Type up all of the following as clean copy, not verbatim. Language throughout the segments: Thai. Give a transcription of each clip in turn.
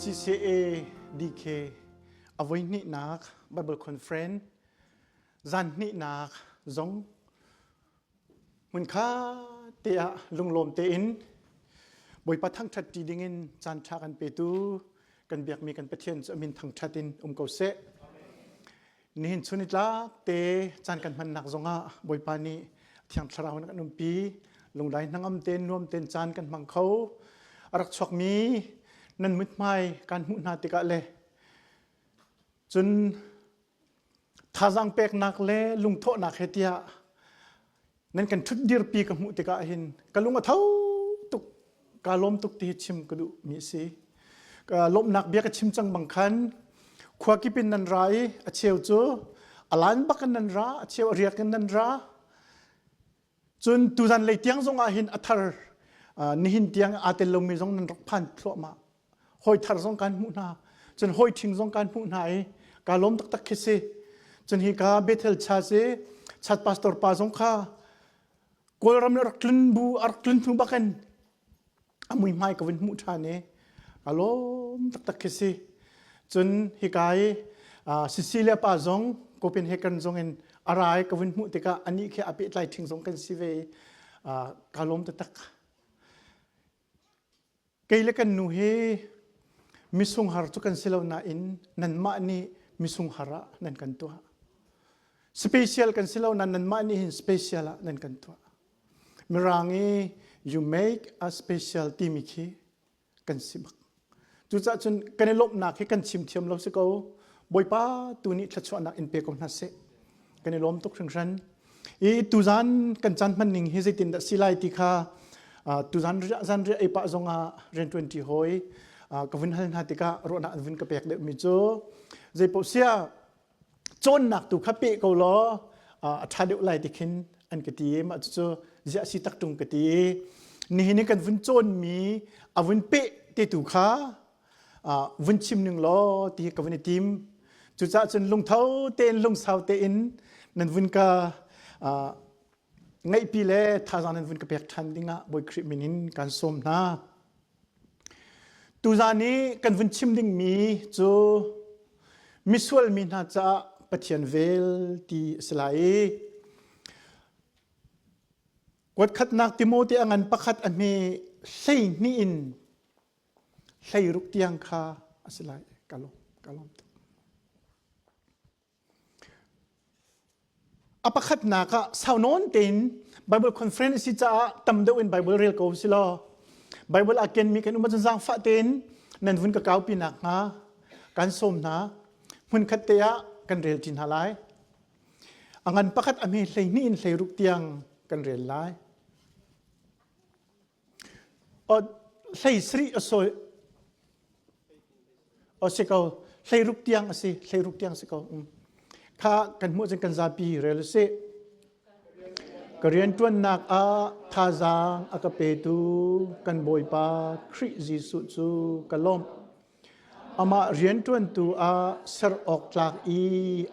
CCA DK avoid ni nak Bible Conference zan ni nak zong mun kha tia lunglom te in boi pathang that ti dingin chan tha kan pe tu kan biak mi kan pathian chamin thang thatin ko se nin chunitla te chan kan man nak zonga boi pani thiang thlaraw na kanum pi lunglai nangam ten nuam ten chan kan mang khau arak chok mi nan mut mai kan mu na tika le chun thazang pek nak le lung tho nak hetia nan kan thut dir pi ka mu tika hin kalunga thau tuk kalom tuk ti chim kadu mi si ka lom nak bia ka chim chang bang khan khwa ki pin nan rai a cheu chu alan bakan nan ra a cheu riak kan nan ra chun tuzan le tiang zonga hin athar nihin tiang atel lo mi zong nan rak phan thlo ma hoi thar zong kan mu na chun hoi thing zong kan mu nai ka lom tak tak khese chun hi ka bethel cha se chat pastor pa zong kha kolram rak klin bu ar klin thu bakan amui mai ka win mu tha ne alom tak tak khese chun hi kai Cecilia pa zong Copenhagen zong en arai ka win mu te ka ani khe ape tlai thing zong kan sive ka lom tak tak keile kan nu he misung har chu kan silaw na in nan ma ni misung hara nan kan to special kan silaw nan ma ni hin special nan kan to mirangi you make a special timiki kan sibak chu cha chun kan lop na khe kan chim thiam lo se ko boipa tu ni thachwa na in pe ko na se kan lom tok thang ran e tuzan kan chan man ning he zaitin da silai ti kha tuzan zan re e pa zonga ren 20 hoi kavin hal na tika ro na vin ka pek de mi cho zai po sia chon nak tu khape ko lo atha de lai tikin an ka ti ma cho zia si tak tung ka ti ni ni kan vin chon mi avin pe te tu kha vin chim ning lo ti kavin tim chu cha chen lung thau ten lung sau te in nan vin ka ngai pi le thazan nan vin ka pek than dinga boy krip minin kan som na tuzani kan vin chim ding mi chu misual mi na cha pathian vel ti slai kwat khat nak timothy angan pakhat an me sei ni in sei ruk tiang kha aslai kalom apakhat na ka saunon tin Bible Conference si cha tam de in Bible real ko silo Bible again mi kan umajang sang fa tin nan vun ka kaw pinak nga kan som na mun khatia kan rel tin halai angan pakhat ami hlei ni in hlei ruk tiang kan rel lai o hlei sri aso o sikau hlei ruk tiang asi hlei ruk tiang sikau kha kan mu jeng kan zapi rel se Korean tuan nak a thazang akapetu kan boipa khri jisu chu kalom ama rian tuan tu a ser ok tlak i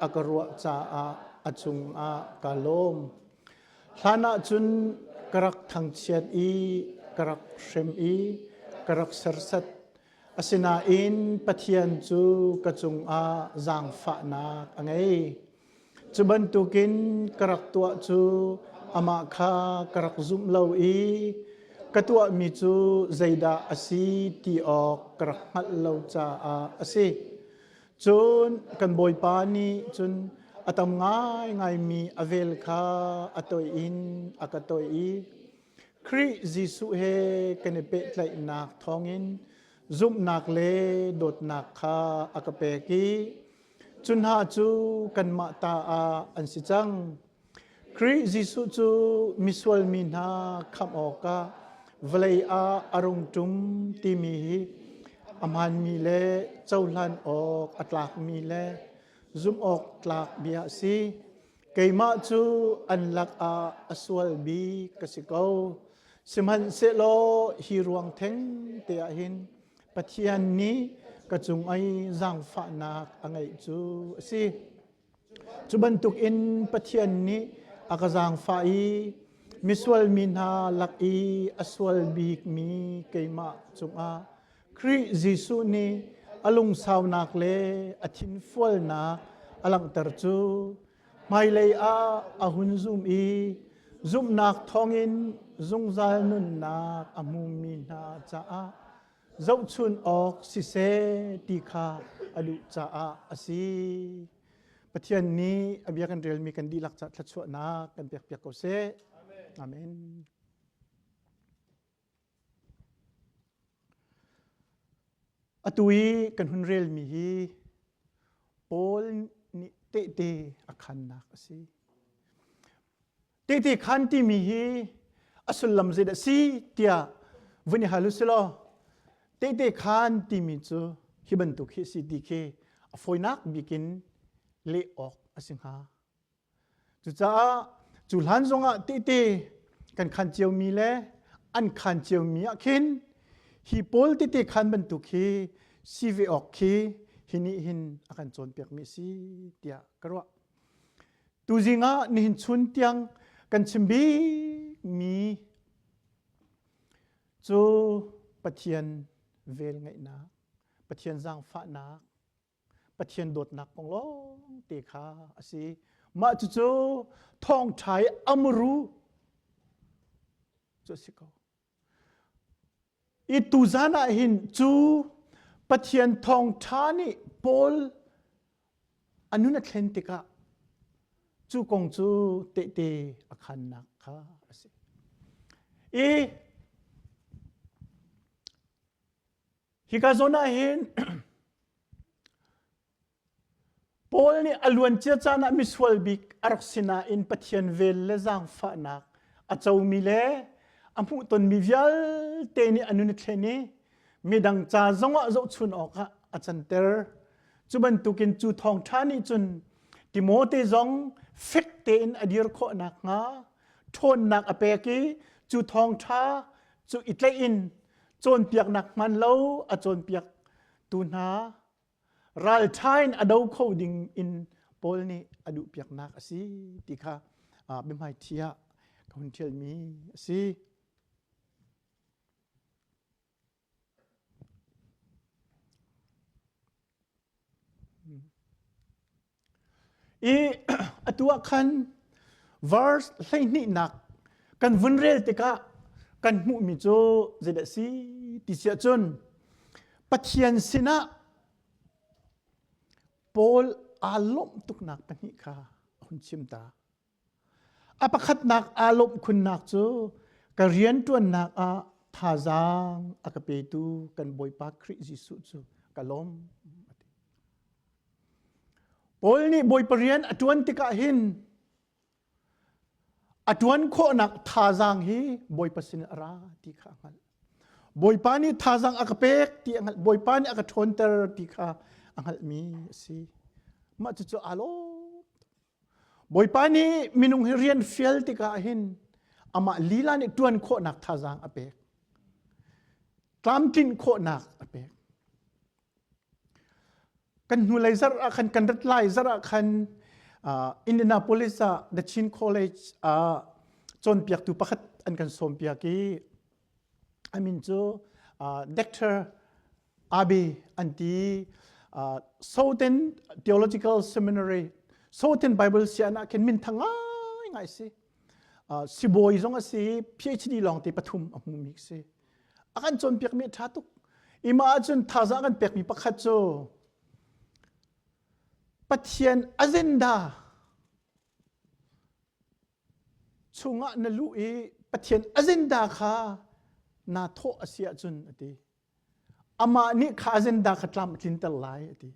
akarwa cha a achung a kalom hlana chun karak thangchiat i karak shem i karak sersat asina in pathian chu kachung a zang fa na angai chuban tukin karak tua chu ama kha karak zum lo i katua mi chu zaida asi ti ok karak mat lo cha a asi chun kan boy pa ni chun atam ngai mi avel kha atoi in akatoi i khri jisu he kan pe tlai nak thongin zum nak le dot nak kha akape ki chun ha chu kan ma ta a an si chang Kri jisu chu miswal min ha kham oka vlei a arung tum ti mi aman mi le chaulan ok atlak mi le zum ok tlak bia si keima chu anlak a aswal bi kasiko simhan se lo hi ruang theng te a hin pathian ni kachung ai zang fa nak angai chu si chuban tuk in pathian ni akazang fai miswal minha laki aswal bik mi keima chunga khri jisu ni อลุงสาวนักเลอทินฟัวนักอลังตรจูไม่เลยอาหุนซุมอีซุมนักทองอินซุงซัลนุนนักอามุมีนาจ้าเจ้าชุนออกสิเซติคาอดุจ้าอาศีปะเทียนนี้อเบียกันเรียลมีกันดีหลักจัดทัดชวนักกันเปียกเปียกเซอาเมนอตุยกันหุนเรียลมีฮีโปลนิเตเตอคันนักสิเตเตคันที่มีฮีอสุลลัมเซดสีเตียวันนี้ฮาลุสโลเตเตคันที่มีจูฮิบันตุกฮิสิดีเคอฟอยนักบิกินเละออกอสิงหาจุจ้าจุลันซงะเตเตกันคันเจียวมีเลอันคันเจียวมีอะคินฮีโปลเตเตคันบันตุกฮีซีเวออกฮีฮินิหินอาการโจนเปียกมิสีเตียกระวะตูจิงะนิหินชุนเตียงกันชิมบีมีจูปะเทียนเวลไงนะปะเทียนจางฟ้านักปะเทียนโดดนักของล้องเตคาอสิมาจูทองไทยอมรูจูสิกาอีตูจานะหินจูปะเทียนทองทานี่โปลอนุนัทเลนติกะจูกงจูเตเตอคันนักค่ะสิฮิกาโซนาเห็นโปลนี่อลวนเจียจานะมิสวลบิกอารักษินาอินปะเทียนเวลเลจังฟ้านักอาเจ้ามีเลอัมพุตนมีวิลเตนี่อนุนัทเลนี่มีดังจ่าจงว่าจะชุนออกอาจารย์เตอร์จุบันตุกินจูทองท่านี่จุนติโมเตจงเฟกเตนอดีรโคนักงาทนนักอเปกีจูทองท่าจูอิตเลอินโจนเปียกนักมันเล่าอโจนเปียกตูนารัลไทน์อดาวเขาดิ่งอินโปลนี่อดุเปียกนักสิติค่ะเป็นไม่เทียคนเทียลมีสิตัวคัน verse ให้นี่นักกันวันเรลติกะกันมุมิโจเจดสีติเสียจนปัจเจียนสินะโปลอารมณ์ตุกนักปนิค่ะคุณชิมตาอปขัดนักอารมณ์คุณนักโจกเรียนตัวนักทาจังอากเปตูกันบอยปากคริสิสุโจกลมโปลนี่บอยปเรียนอตวนติกะหินอตวนโคนักทาจังฮีบอยปสินราติกะงัลบอยปานี่ทาจังอากเปกติงัลบอยปานี่อากทนเตอร์ติกะงัลมีสิมาจุจอารมณ์บอยปานี่มินุงเรียนเฟลติกะหินอามาลีลานี่ตวนโคนักทาจังอเปกตามกินโคนักอเปกกันหนูไลซาร์คันกันรัดไลซาร์คันอินเดียนาโพลิสเดชินคอลเลจจนเปียกตุปักอันกันสมเปียกีอามินโจด็อกเตอร์อาบีอันที่Southern Theological Seminary Southern Bible เสียนะกันมินทั้งง่ายสิสิบอยจงสิ PhD ลองที่ปฐุมอมุมิกสิอากันจนเปียกมีทัตุกอิมาจนท่าจะกันเปียกมีปักขัดโจปะเทียนอเจนดาช่วงนั้นลูกปะเทียนอเจนดาค่ะนาโทอาเซียจุนอดีอามานี่ข้าอเจนดาขัดลำทินตลายอดี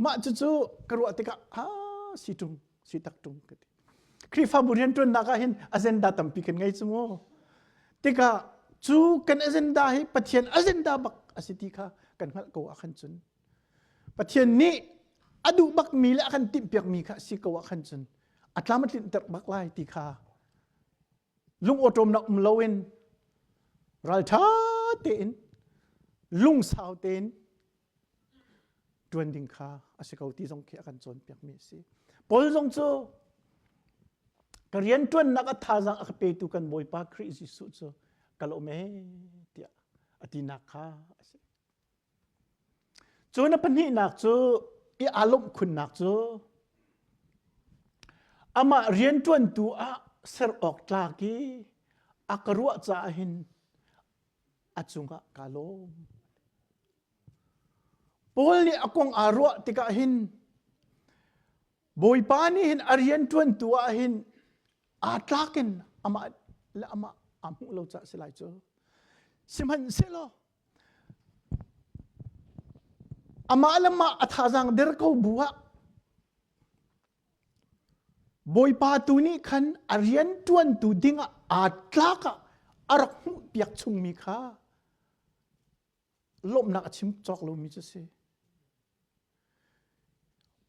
มาจู่ๆกระวติกะสิตุงสิตักตุงกดีคริฟาบุเรียนตุนนักเห็นอเจนดาตั้มปีกันไงสมอติกะจู่กันอเจนดาให้ปะเทียนอเจนดาบักอสิติค่ะกันหัดกูอาขันจุนปะเทียนนี้อดูบักมีและขันติเปียกมีค่ะสิกว่าขันจุนอัตลามัดลินเตอร์บักไลติค่ะลุงอตรมนักมลวินรัลท่าเตนลุงสาวเตนดวนดิงค่ะอาศัยเขาที่ทรงเขียกันจนเปียกมีสิพอทรงโจกเรียนจวนนักท่าจังอักเปตุกันบอยปากคริสิสุโจกะโลเมเตียอตินักค่ะ จูนับปนินักจูอีอารมณ์คุณนักจูอามาเรียนจวนตัวเสรออกลากีอักรัวจ่าหินอาจุงะกาลมปอลนี่อากงอารัวติกาหินบอยปานี่หินอาเรียนจวนตัวหินอาตลากินอามาและอามาอามุเราจะสลายจูสิมันเสลออามาละมาอัฐาจังเดรกบัวบอยปาตูนี้ขันอารียนจวนตูดิ้งอาตลากะอารักมุเปียกชุงมีค่าลมนักชิมจอกลมมีจะเส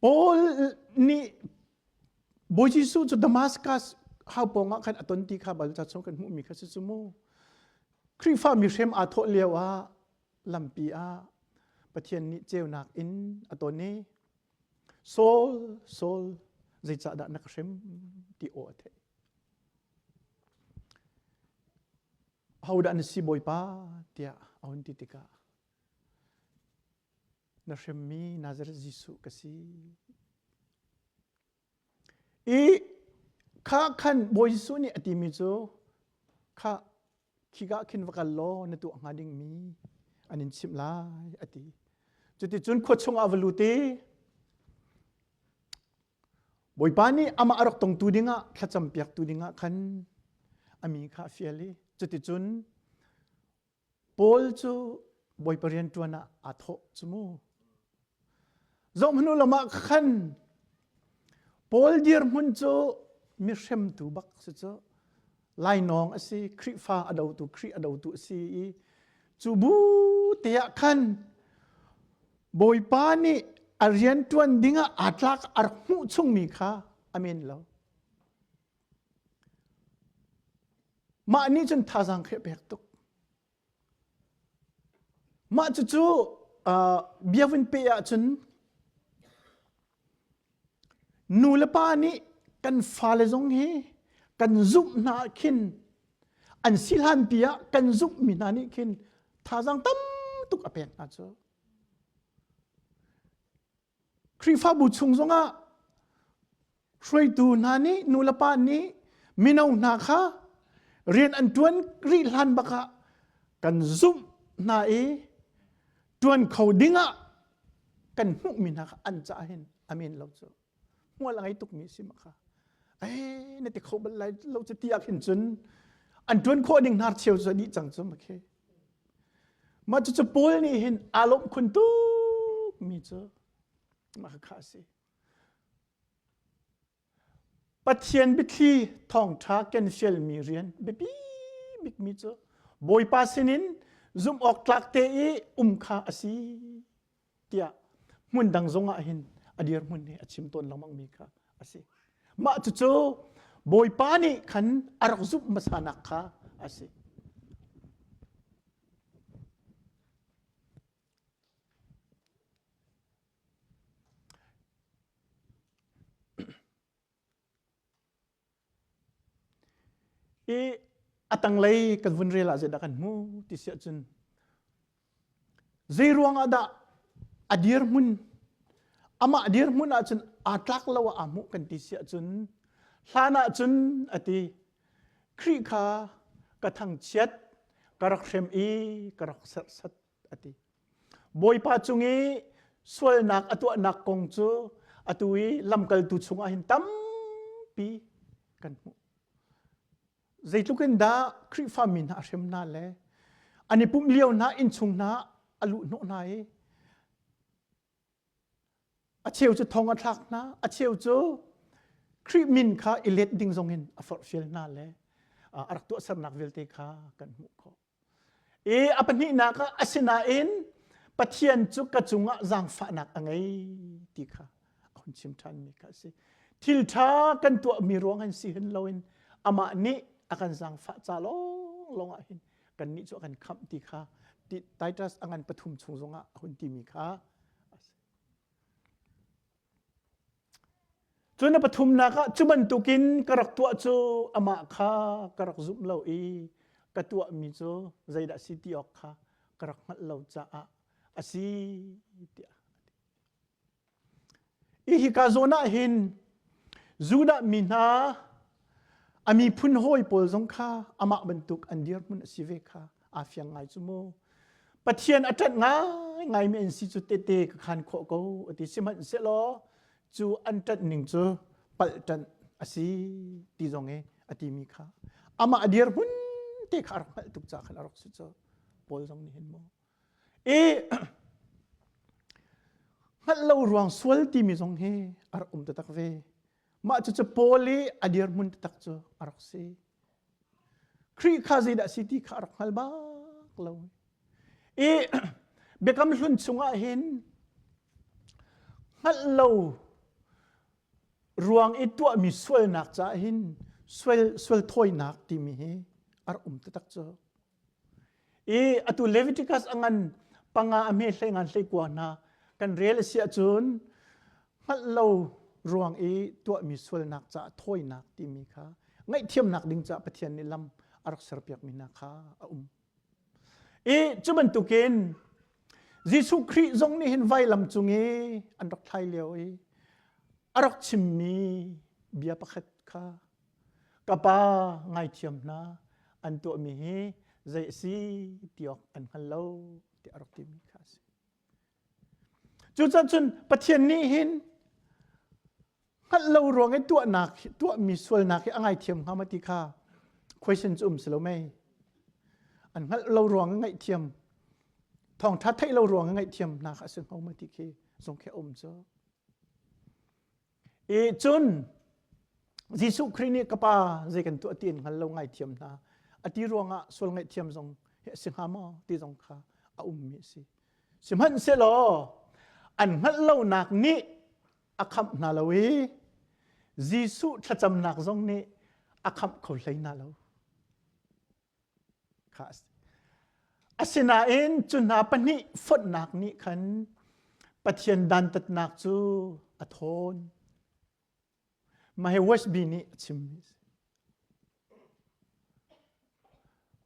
ปอลนี่บอยจิสูจุดดามัสกัสหาปองขันอัตนตีข้าบัลจัดส่งกันมุมีค่าสิจุโมคริฟ้ามีเชมอาโทเลียวะลำปีอาประเทศนี้เจ้านักอินอัตนี้โซลใจจะได้นักเชมที่โอเทเขาได้นสิบอยป้าเดียเอาหินติกานักเชมมีนาซาเรตยิสุกสิอีข้าขันบอยยิสุนี่อติมิโจข้าขี้กะขินวักลโลในตัวงาดิ่งมีอันนี้ชิมลายอติจุดที่จุนขวดชงอวลูตีบอยปานี่อามาอรกตรงตูดิงะขจำเปียกตูดิงะขันอามีข้าเฟียลีจุดที่จุนปอลจูบอยปเรียนตัวน่ะอาโทจมูจอมนุลมาขันปอลเดียร์มุนจูมีเชมตูบักสุดจูไล่น้องสิคริฟ้าอดาวตุคริอดาวตุสิจูบูเตียขันบอยปานี่อาเรียนจวนดิ้งอาตลักอาร์มุชุงมีค่ะอามินแล้วมาอันนี้จนท่าสังเขปเบกตุกมาจู่ๆเบียวินเปียจนนูเลปานี่กันฟาเลซงเฮกันซุบนาคินอันสิลันเปียกันซุบมินานิคินท่าสังตั้มตุกอเปกนะจ๊ะคริฟ้าบุชงซงะช่วยดูนานี้นูลปานี้มินเอานาคาเรียนอันจวนรีลันบักะกันซุบนาจวนเขาดิ้งะกันมุมินาคอันจะเห็นอามินเราจะมัวละไงตุกมีสิมะค่ะนี่ติเขาบันไลเราจะตีอยากเห็นจนอันจวนโคดิ้งนาเชียวจะดีจังจะมาเคมาจะปูลนี่เห็นอารมณ์คุณตุกมีเจอมาข้าสิปัจเจียนบิทีทองท้าเกนเชลมีเรียนบิบิกมีเจอบอยปาสินินซุ่มออกลักเตอีข้าสิเตียมุนดังซงอาหินอดียร์มุนเนี่ยชิมต้นเรามังมีข้าสิมาจู่ๆบอยปานี่ขันอารักซุ่มมาสานักข้าสิatang lay kadvun rela zeda kan mu ti sia chun zeiruang ada adir mun ama adir mun a chun atlak lawa amu kan ti sia chun hlana chun ati khri kha ka thang chet karak shem karak sat ati boy pa chungi swal nak atwa nak kong chu atui lamkal tu chunga hin tam pi kan mu zai tuken da kri famin a shem na le ani pum liao na in chung na alu no na a cheu chu thong a thak na a cheu chu kri min kha ilet ding zong in a for fil na le arak tu sar nak vel te kha kan mu kho apani na ka asina in pathian chu ka chunga jang fa nak angai ti kha on chim than mi ka se thil tha kan tu mi rong an si hen loin ama ni akan sang fa cha long a hin kan ni chu kan kham ti kha ti titus angan pathum chung zonga hun ti mi kha chuna pathum na ka chuman tukin karak tu chu ama kha karak zum lo ka tu mi chu zaida city ok kha karak mat lo cha a asi ti อีฮิกาโซนาหินจูดามินาอามีพุนห้อยปอลสงค่าอามาบรรทุกอันเดียร์มุนสิเวค่าอาฟยังไงจุโมปะเทียนอัจฉริยะไงมีอินสิจุเตเตกขันโคโกอติสิมันเสลอจูอันจัดหนึ่งจูปัลจันอสีตีจงเออติมีค่าอามาเดียร์มุนเตกอารมณ์ตุกจากขันอารมณ์สิจูปอลสงนี่เห็นโมฮัลโหลรวงสวลตีมีจงเฮอารมณ์ตักเวมาจุโปลีอเดียร์มุนตักจูอารมณ์สิครีคาซิดาสิติขารมณ์บ้าเราเบกำลุนสุงาเห็นฮัลโหลรวงอีตัวมีสวยนักจ้าเห็นสวยถอยนักที่มีอารมณ์ตักจูอตุเลวิติคัสอังันปังอาเมเซงันเซกวานากันเรียลเสียจุนฮัลโหลรวงอีตัวมีสวยนักจ้าถอยนักที่มีค่ะไงเทียมนักดิ่งจ้าปะเทียนนิลำอารักษาเปียกมีนาค่ะจุบันตุกินยิสุคริจงนี่เห็นไวลำจุงอันรักไทยเลียวอารักชิมมีเบียประคัดค่ะกับป้าไงเทียมนะอันตัวมีใจสีที่ออกอันฮัลโหลที่อารักที่มีค่ะจุดจุนปะเทียนนี่เห็นฮัลโหลรวงไอ้ตัวหนักตัวมีส่วนหนักไงเทียมข้ามาติค่ะ question จุ่มสโลไม่อันฮัลโหลรวงไงเทียมทองทัดให้เรารวงไงเทียมนาคซึ่งเขามาติเคทรงแค่อมเจ้าจุนยิสุครินิกป้าใจกันตัวตีนฮัลโหลไงเทียมนาอติรวงอ่ะส่วนไงเทียมทรงสิงหามอที่ทรงข้ามีสิสิมันเสลออันฮัลโหลนักนี้อาคับนาลาวียิสุทัดจำนักทรงนี้อาคับเขาเลยนาลาข้าอาศินาเองจุนาปนิฝนนักนี้ขันปะเทียนดันตัดนักจูอัทนมาให้วสบีนี้ชิม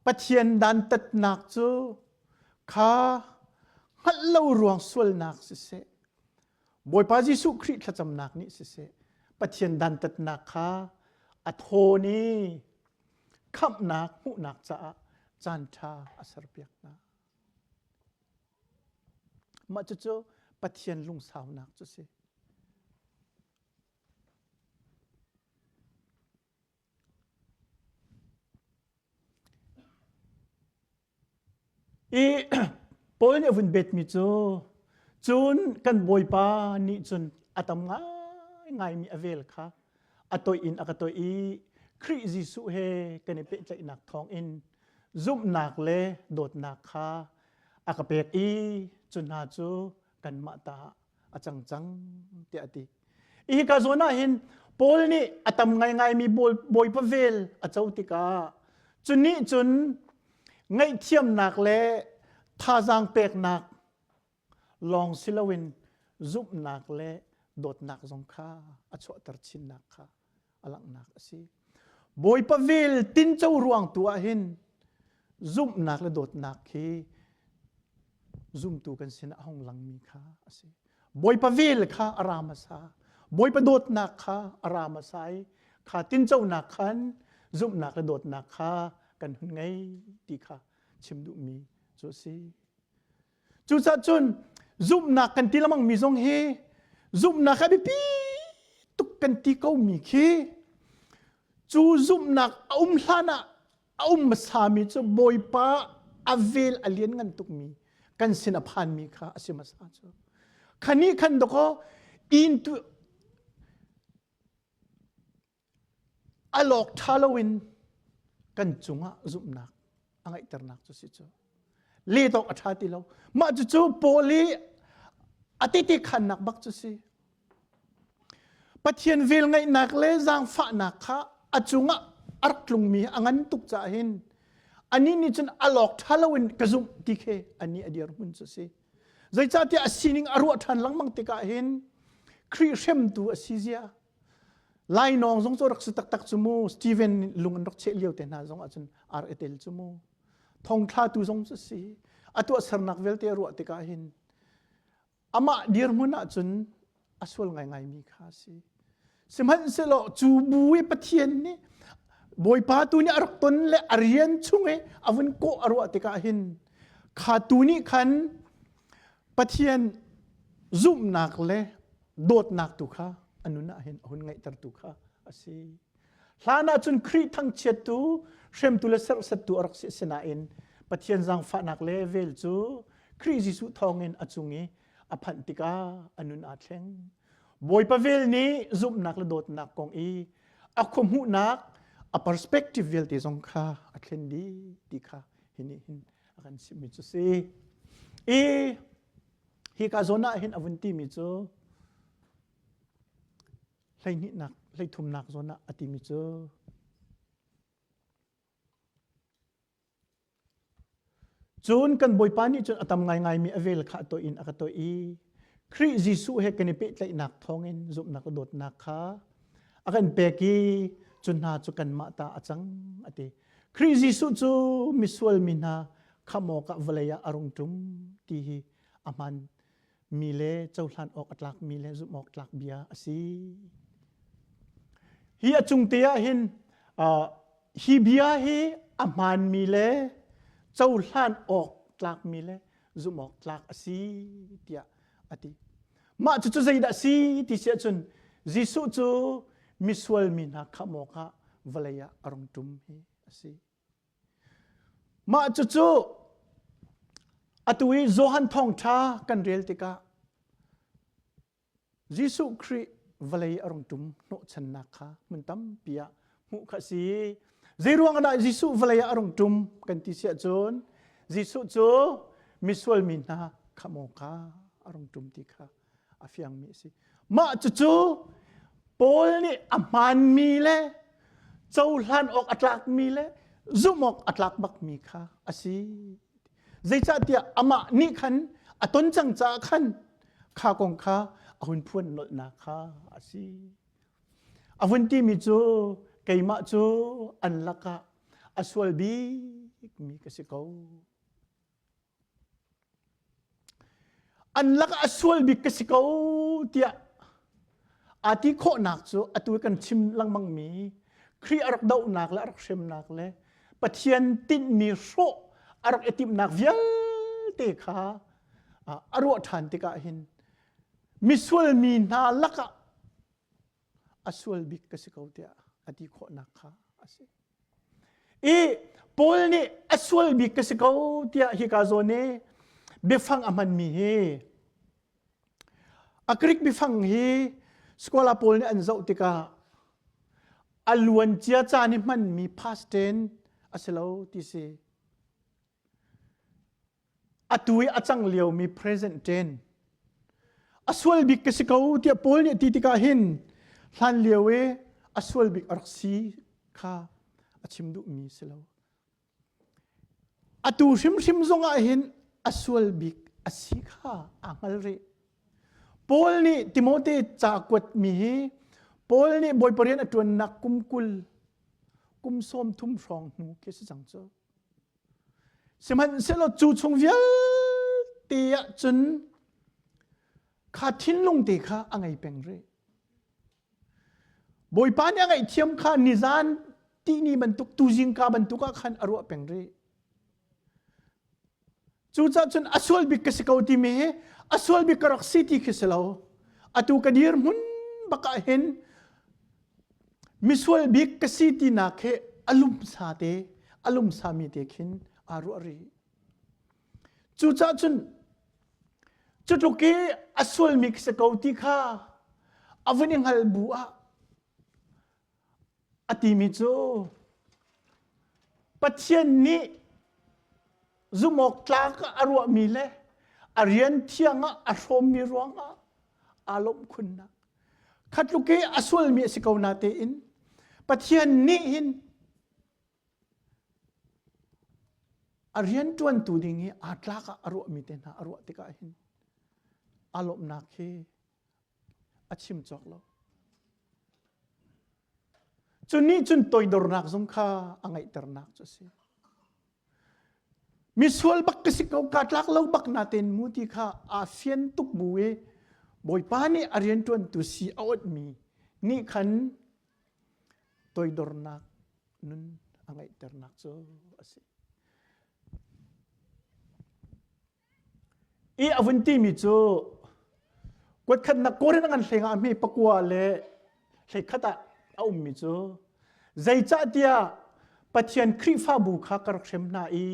ปะเทียนดันตัดนักจูข้าฮัลโหลรวงสวลนักสิเสบอยพาจิสุคริตจำนักนี้สิเสปะเทียนดันตัดนักข้าอัทนี้ขับนักหูนักจ้าจันทาอาสรเปียกนะมาจุดปะเทียนลุงสาวนักจุดสิปอยเนี่ยวันเบ็ดมิจุนกันบอยปานี่จุนอาตมง่ายมีอเวลค่ะอัตโตอินอักโตอีคริจิสุเฮกันเป็นใจหนักทองอินซุ่มหนักเลโดดหนักค่ะอากาเปกจุนหาจูกันมาตาอาจังเตียติกาโซน่าเห็นปอลนี่อาตมง่ายมีบอยพเวลอาเจ้าติกาจุนนี่จุนง่ายเทียมหนักเลท่าจังเปกหนักลองสิลวินซุ่มหนักเลโดดหนักสงค่าอาชวตรชินหนักค่ะอลังหนักสิบอยพเวลตินเจ้ารวงตัวเห็นซุ่มหนักและโดดหนักที่ซุ่มตัวกันสินะห้องหลังมีค่ะสิบอยปะเวลค่ะอารามาซาบอยปะโดดหนักค่ะอารามาไซค่ะตินเจ้าหนักขันซุ่มหนักและโดดหนักค่ะกันหุ่นไงดีค่ะชิมดุมีจุสิจุดจุนซุ่มหนักกันที่ละมังมีทรงเฮซุ่มหนักค่ะปีตุกกันที่เขามีขี้จูซุ่มหนักอุ้มลานะมาสามีจะบอยป้าอเวลอเลียนกันตุกมีกันสินพันมีค่ะอาศัยมาสาจูขันนี้ขันดก็อินตุอลอกทาลวินกันจุงะซุมนักอังไอตรนักจุสิจูเลี้ยตอกอัฐาติเรามาจูโปลีอติติขันนักบักจุสิปะเทียนเวลไงนักเลจังฟ้านักค่ะอจุงะอาร์คลุงมีอังันตุกจ่าเห็นอันนี้นี่จนอลอกทาลวินกระซุมติเคอันนี้อดียร์มุนจุสิใจจ่าที่อาศินิงอรุทันลังมังติกาเห็นครีเชมตัวอาศิเซียไลนองสงโจรักสตักตักจุโมสตีเวนลุงอันรักเชลียวเตน่าสงอาจนอาร์เอเตลจุโมทองทาตุสงจุสิอตัวสรนักเวลเตอรุติกาเห็นอามาดียร์มุนอาจน อสวลไงมีค่าสิสมันเสลจูบุยปะเทียนนี่บอยปาตูนี่อรักตนและอริยันชุงเออวันโกอรัวติกาหินขาตูนี่ขันปะเทียนซุ่มหนักเลยโดดหนักตุค่ะอันนู้นน่ะเห็นหุ่นไงตรตุค่ะอาศัยลานาจนครีทั้งเช็ดตูเชื่อมตุเลเซอร์เซตูอรักเสนาอินปะเทียนจังฟ้าหนักเลยเวลจูครีจิสุทองเงินอจุงเออพันติกาอันนู้นอาเชงบอยปะเวลนี้ซุ่มหนักและโดดหนักกองอีอาคมหูหนักอา perspective เวลที่จงค่ะอาเชนดีดีค่ะเห็นเห็นอาการสิมิจุสีฮีกาโซน่าเห็นอวันตีมิจูไลนิหนักไลทุ่มหนักโซน่าอติมิจูจูนกันบอยปานี่จนอตมไงมีอเวลขาตัวอินอากาตัวอีคริจิสุเฮกันเปะไลหนักทองเงินจุบหนักโดดหนักค่ะอากันเปกีจนหาจุกันมาตาอาจังอติคริจิสุจูมิสวลมินาขโมกะวเลยอารมณ์จุมที่อามันมีเล่เจ้าหลานออกอัตลักมีเล่จุมออกอัตลักเบียสิฮีอาจุงเตียหินฮีเบียฮีอามันมีเล่เจ้าหลานออกอัตลักมีเล่จุมออกอัตลักสิเตียอติมาจุใจดัสิที่เสียจนจิสุจูมิสวลมินาขโมกะวเลยอารมณ์จุมฮีสิมาจุอตุยโจฮันทองชากันเรียลติกายิสุคริวลัยอารมณ์ตุมโนชันนักค่ะมันตั้มปียมุขสีเจรวงกันได้ยิสุวลัยอารมณ์ตุมกันที่เสียจนยิสุโจมิสวลมินาขโมกาอารมณ์ตุมติกาอาฟิยังมีสิมาจุโพลนี่อามันมีเล่เจ้าหลานออกอัตลักมีเล่จุมออกอัตลักบักมีค่ะอาศิใจจ่าเตียอามานี่ขันอต้นจังจ่าขันข้ากงข้าอาหุ่นพูนหลดนาข้าอาศิอาหุ่นที่มีจูไก่มาจูอันลักะอาสวลบีมีกสิกาวอันลักะอาสวลบีกสิกาวเตียอาทิโคนักจูอาตัวกันชิมลังมังมีครีอารักดาวนักและอารักเชมนักเลยปะเทียนตินมีโรอารักเอติมนักเวียลเตค่ะอารวทันติกาหินมิสวลมีนาลักะอสวลบิกกสิกาวเตียอดีโคนักค่ะอาศัยปอลนี่อสวลบิกกสิกาวเตียฮิกาโซเน่เบฟังอามันมีเฮอกริกเบฟังเฮสกอลาปอลนี่อันเจ้าติกาอลวนเจียจานี่มันมี past tense อาศัยเราที่เสอตุยอาจังเลียวมี present tense อสวลบิกกสิกาวเตียปอลนี่ติกาหินทันเลียวอสวลบิกอรักซีข้าอาชิมดุมีเสลาวอตูชิมซงอาหินอสวลบิกอสิข้าอังลเรปอลนี่ติโมเตจากวดมีปอลนี่บอยปริยนอตวนนักกุมกุลกุมส้มทุ่มฟองนูเคสจังเจอสมันเสลจูชงเวียเตียจนขาทิ้นลงตีข้าอังไงเป็นเรบอยปานยังไงเทียมข้านิจานที่นี่บรรทุกตูจิงข้าบรรทุกขันอรัวเป็นเรจูจ้าจนอสวลบิกสิกาวติเมอสวลบิกรักสิติคิสลาวอตุกดีร์มุนบักเห็นมิสวลบิกสิตินักเฮอลุมซาเตอลุมซามีเตขินอารุอรีจูจ้าจนจุดลูกเกอสวลมิกสิกาวติข้าอวันยังฮัลบัวอติมิโจปัจเจนนี้จุมอกลากอรัวมีเลอริยันเทียงอารมณ์มีรวงอารมณ์คุณนะขัดลูกเกอสวลมีสิกาวนาเตอินปัจเจนนี้หินอริยันจวนตูดิ่งอาตลากอรัวมีเตนะอรัวติกาหินอารมณ์นักเฮอชิมจอกเราจนนี้จนตัวดอร์นักสงข้าอังไงตร์นักจะสิมิสวลบักกสิกาวกัดลักเล่าบักนาเตนมูติข้าอาเฟียนตุกบุย บอยป้านี่อเรียนตัวตุสีอดมีนี่ขันตัวดอร์นักนุนอังไงเตอร์นักโซสิอีอวันที่มีโจกวดขันนักโกรธนักเสียงอามีปกวาเลใช้ขัดเอามีโจใจจ่าเดียปะเทียนคริฟ้าบุคากระเชมนาอี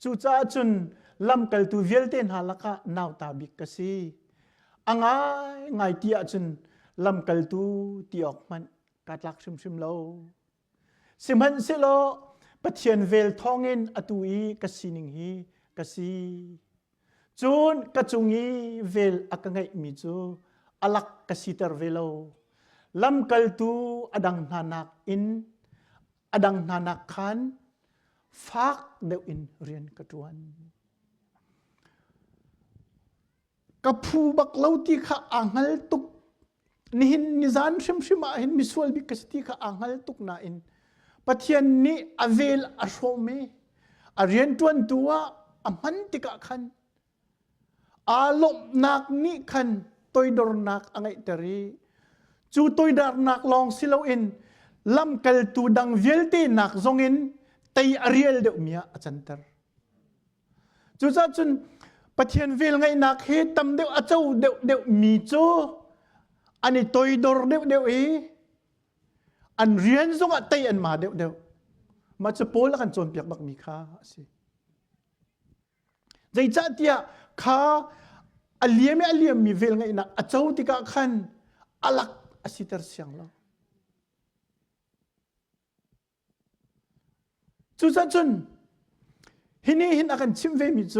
จูจ่าจุนลำกัลตูเวลเตนฮาลักะนาวตาบิกสีอังไงเตียจุนลำกัลตูตีออกมันกัดลักชิมโลสิมันเสโลปะเทียนเวลทองเงินอตุอีกสีนิงฮีกสีจูนกระจุงอีเวลอักไงมิจูอลักกสีเตอร์เวโลลำกัลตูอดังนานักอินอดังนานักขันฟักเดวอินเรียนกระจวนกับผู้บักเล่าที่ข้าอ่างฮัลตุกนี่หินนิจานชิมหินมิสวลบิกสที่ข้าอ่างฮัลตุกน่าอินปัจจัยนี้อเวลอโชเมอเรียนจวนตัวอมันติกะขันอารมณ์นักนี้ขันตัวดอร์นักอังไงเตอรีจูตัวดอร์นักลองสิเลอินลำกัลตูดังเวลตีนักจงอินไตอเรียลเดอเมียอาจารย์เตอร์จูจ้าจุนปะเทียนเวลไงนักเฮตัมเดวอาเจ้าเดวมีโจอันนี้ตัวดอร์เดวอันเรียนจงอัตไตอันมาเดวมาจะโพลกันจนเปียกบักมีค่าสิใจจัดเดียข้าอเลียมมีเวลไงนักอาเจ้าติกาขันอลักอสิเตอร์เสียงเราจูจ้าจุนหินอากันชิมเวมิโจ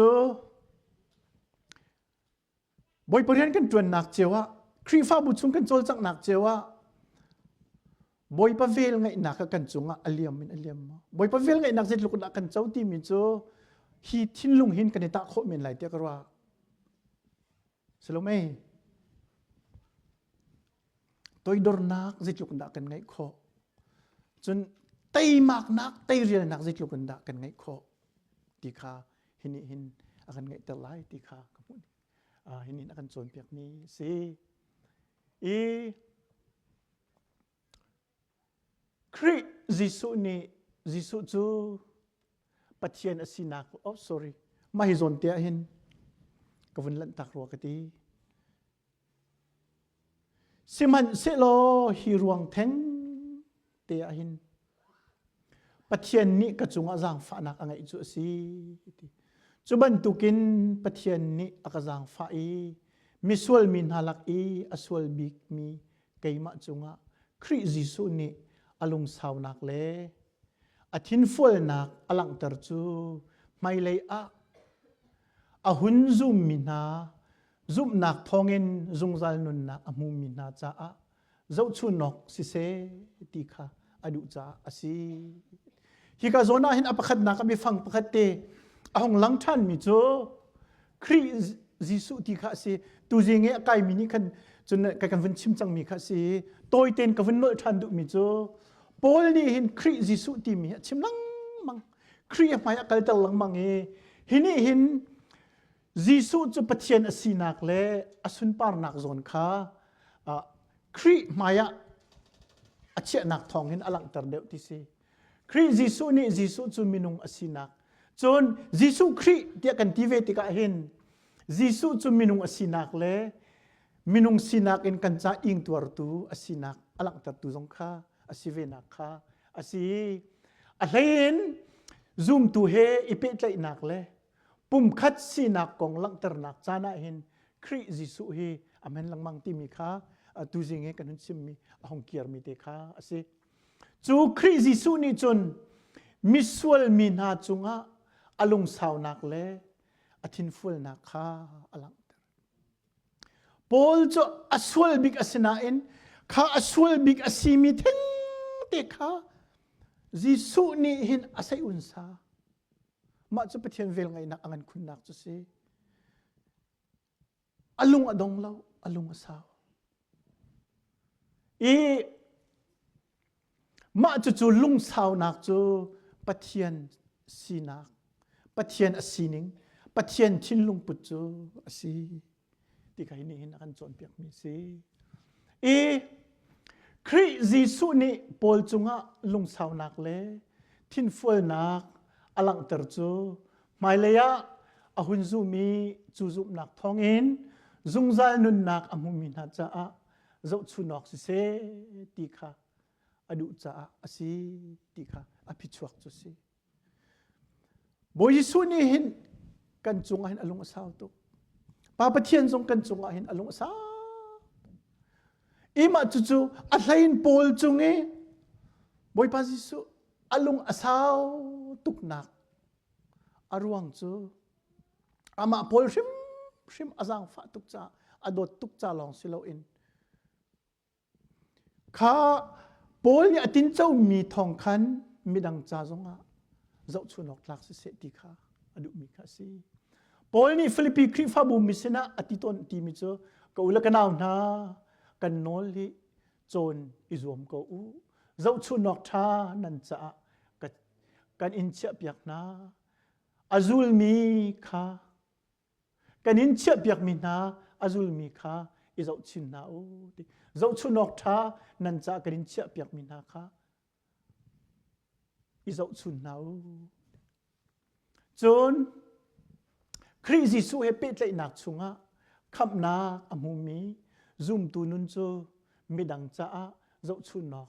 บอยปเรียนกันจวนนักเจวะครีฟ้าบุญชุงกันโจลจักนักเจวะบอยปะเวลไงนักกันจุงอะอเลียมมาบอยปะเวลไงนักเจ็ดลูกนักกันเจ้าที่มิโจฮีทิ้นลุงหินกันในตาโคเมนไหลเตียกว่าสโลเมตัวดอร์นักเจ็ดลูกนักกันไงโคจนไตมากนักไตเรียนนักเจ็ดลูกนักกันไงโคตีขาหินอากันไงเตลายตีขากับมุนหินอากันโจนเปียกนี้สิคริจิสุจูปัจเจียนอสินักsorry ไม่โจนเตียหินกับวันลันตักรัวกตีสิมันเสโลฮิรวงเทงเตียหินปัจเจียนนี้กระจุงอาจางฝานักอะไรจุสิจุบันตุกินปัจเจียนนี้อากาจางฝามิสวลมินฮาลักอสวลบิกมีเกยมาจุงะคริจิสุนี้อลุงสาวนักเลอทินฟัวนักอลังตรจูไม่เลยหุนซุมมินาซุมนักทองเงินซุงจัลนุนนักมุมินาจ้าเจ้าชุนกสิเสติค่ะอดุจ้าอสิฮิกาโซนาหินอภัคดนักมีฟังภัคเตอหงลังทันมิโจคริจิสุติค่ะสิตูจิงเงไกมินิคันจนไกกันวันชิมจังมีค่ะสิโตยเต็นกับวันโนทันดุมิโจโพลนี่หินคริจิสุติมีชิมลังมังคริหมายกัลตลังมังหินจิสุจุปเทียนอสินักเลอสุนปาร์นักโซนค่ะคริหมายอเชนักทองหินอลังตรเดวติสิคริจิสุนี่จิสุจุมินุงอสินักจนจิสุคริเดียกันทีเวติกาหินจิสุจุมินุงอสินักเลมินุงสินักอินกันจ้าอิงตัวรูอสินักอลังตรตุจงค่ะอสิเวนักค่ะอสิอะไรนซูมตัวเฮอิเปใจนักเลปุ่มคัดสินักกองลังตรนักจานะเห็นคริจิสุเฮอเมนลังมังที่มีค่ะตูจิงเฮกันนั้นชิมมีหงเกียร์มีเตค่ะอสิจูคริจิสุนี่จนมิสวลมินาจุงะอลุงสาวนักเลอทินฟุลนักค่ะอลังตรโพลจูอสวลบิกอสินาอินข้าอสวลบิกอสิมิเทงเตค่ะจิสุนี่หินอาศัยอุนซามาจะไปเทียนเวลไงนักอันคุณนักจะสิอลุงอดงเล่าอลุงอสาวมาจะลุงสาวนักจะปะเทียนสีนักปะเทียนอสีนิงปะเทียนชินลุงปุจจุอสี ที่ใครนี่เห็นกันจนเปียกมีสิคริจิสุนี่ปอลจุงะลุงสาวนักเลทินฟัวนักอลังเตอร์จูไม่เลยอะอาหุนซูมีจูจุบนักทองอินจุงใจนุนนักอามุมินฮัจจะอะเจ้าชุนอกสิเสติค่ะอดุจะอะสิติค่ะอภิชวกจุสิบอยสุนี่เห็นกันจุงะเห็นอลุงสาวตุปาปะเทียนจงกันจุงะเห็นอลุงสาวอีมาจู่ๆอะไรอินปอลจุงเอบอยปาจิสุอลุงสาวตุกนักอารวงจูอามาปอลชิมอาจังฟ้าตุกจ้าอดตุกจ้าลองสิเราอินข้าปอลเนี่ยตินเจ้ามีทองคันมีดังจ้าจงอ่ะเจ้าชวนออกหลักเสียติค่ะอดุมีค่ะสิปอลนี่ฟิลิปปีคริฟาบุมิสนะอติตนตีมิจูก็อุลกันเอาหน้ากันโนลิโจนอิจวมก็อูเจ้าชวนออกท่านันจ้ากันอินเชียบยักนาอาจุลมีค่ะกันอินเชียบยักมินาอาจุลมีค่ะอิเจ้าชินนาอูเจ้าชวนออกท่านันจ้ากันอินเชียบยักมินาค่ะอิเจ้าชุนนาอูจนคริสิสุเฮปิดเลยนักชุงะขับนาอมุมีซุ่มตูนุนโจมีดังจ้าเจ้าชุนนอก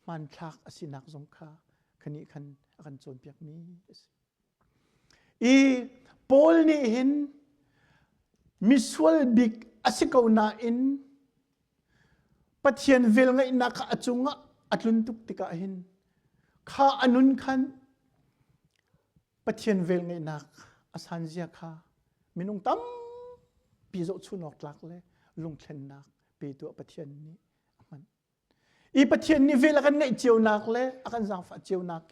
มันทักอสินักสงคาคันนี้คันกันโจนเปียกมีปอลนี่เห็นมิสวลบิกอสิกาวนาอินปะเทียนเวลไงนักอจุงะอัตลุนตุกติกาเห็นข้าอนุนคันปะเทียนเวลไงนักอาสันเจียข้ามินุงตั้มปีโจชุนออกหลักเลยลุงเทนนักปีตัวปะเทียนนี้มันปะเทียนนี้เวลกันไงเจียวนักเลยอากันสังฝาเจียวนัก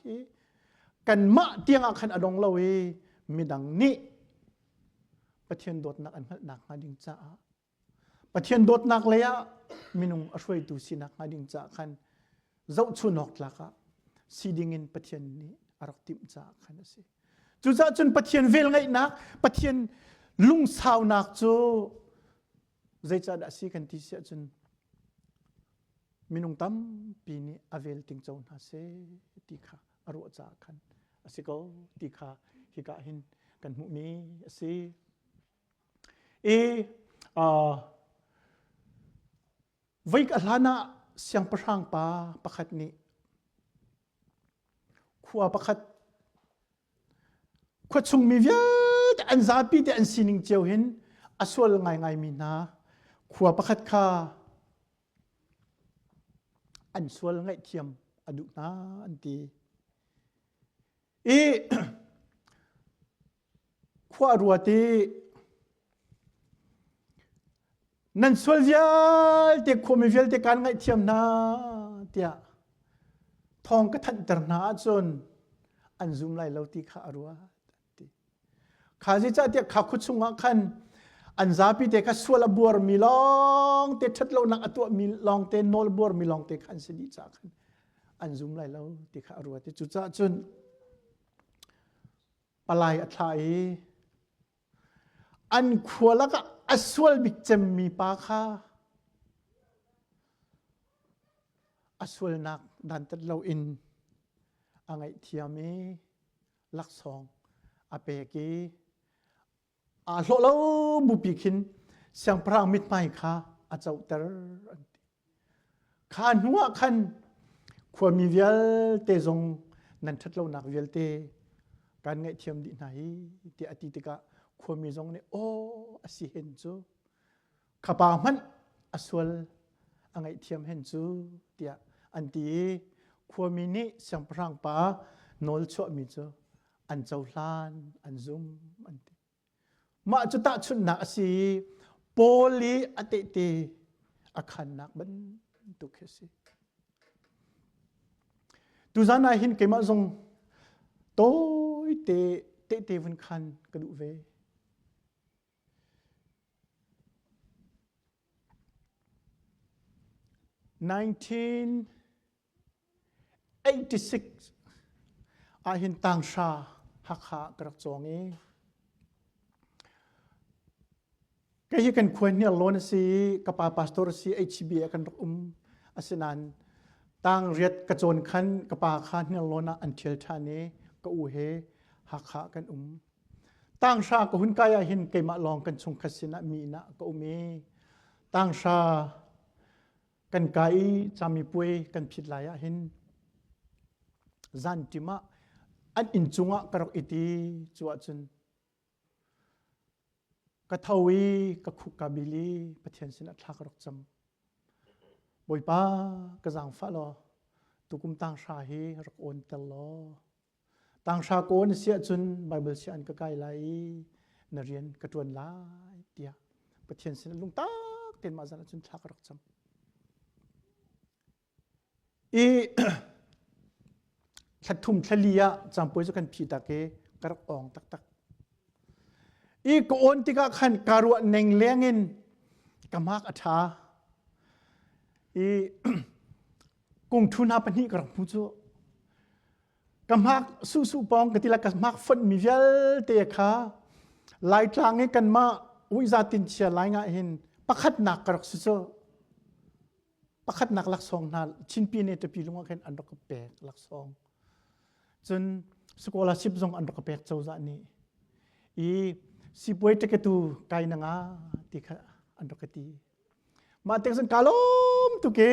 กันมะเตียงอาคันอดงเลวมีดังนี้ปะเทียนโดดนักอันนักมาดิ่งจ้าปะเทียนโดดนักเลยมินุงช่วยดูสินักมาดิ่งจ้าคันเจ้าชุนออกหลักสีดิ่งอินปะเทียนนี้อรักติมจ้าคันสิจู่จ้าจนปะเทียนเวลไงนักปะเทียนลุงสาวนักจูใจจ้าดัสีกันที่เสียจนมินุงตั้มปีนี้อเวลติงเจ้าหน้าเสติค่ะอรุจ้าคันสิก็ติค่ะฮิกาหินกันมุมีสิวิกอลานะเสียงประชังปาประคัดนี้ขัวประคัดขวดชงมีเวียแต่อันซาปีแต่อันสินิงเจียวเห็นอสวลไงมีนาขัวประคัดข้าอันสวลไงเทียมอดุนาอันตีขวารัวตีนั่นสวลเวียเด็กขวมีเวียเด็กการไงเทียมนาเตียทองกระทันตรนาจนอันซุมไลเราตีขารัวข้าจะจะเด็กข้าคุดสุงขันอันซาปีเด็กข้าสวลบัวมีลองเตชัดเรานักตัวมีลองเตนอลบัวมีลองเตขันสิดีจากขันอันซุมไลเราตีขารัวตีจุดจ้าจนปลายอัฐายอันขวลักอสวลบิกเจมมีปาคาอสวลนักดันตัดเราอินอังไอเทียมีลักสองอเปกีโลเราบุปิคินเสียงพระมิตรไม่ค่ะอาเจ้าเตอร์ข้าหัวขันขวมีเวลเตจงนันทัดเราหนักเวลเตการไงเทียมดีไหนที่อติติกะควรมีจงเนี่ยโอ้สิเห็นจูข้าพามันอสวลอังไงเทียมเห็นจูเดียอันที่ควรมีนี่เสียงพรังป้านอลชั่วมีจูอันเจ้าล้านอันซุมอันที่มาจุดตัดชุนนักสิโพลีอติติอาคันนักบันตุกสิดูจานาหินเกมาจงโตเตวันคันกระดูเว1986อาหินต่างชาหักหากระจง kaya kan kuan ni alon si kapa pastor si HB kan asinan tang riat kajon khan kapa khan ni alona until thane ka u he hakha kan tang sha ko hun kaya hin keima long kan chung khasina mi na ka umi tang sha kan kai chami pui kan phit laya hin zan tima an in chunga karok iti chuwa chun ka thawi ka khu ka bili pathian sina thla karok cham boipa ka jang fa lo tukum tang sha hi rok on tel lo tang sha ko ni sia chun bible sia an ka kai lai na rian ka tuan lai tia pathian sina lung tak ten ma zan chun thla karok cham e thum thlia champoi chu kan phi ta ke karok ong tak tak e ko on tika khan karwa neng lengin kamak atha e kung thuna pani karok pu chu kamak su su pong katila kamak fon mi vel te kha lai tlang nge kan ma ui za tin chia lai nga hin pakhat nak karok su chu pakhat nak lak song na chin pi ne te pi lunga khen an rok pe lak song chun scholarship zong an rok pe chau za ni e si poi te ke tu kai na nga ti kha an rok ti ma tek san kalom tu ke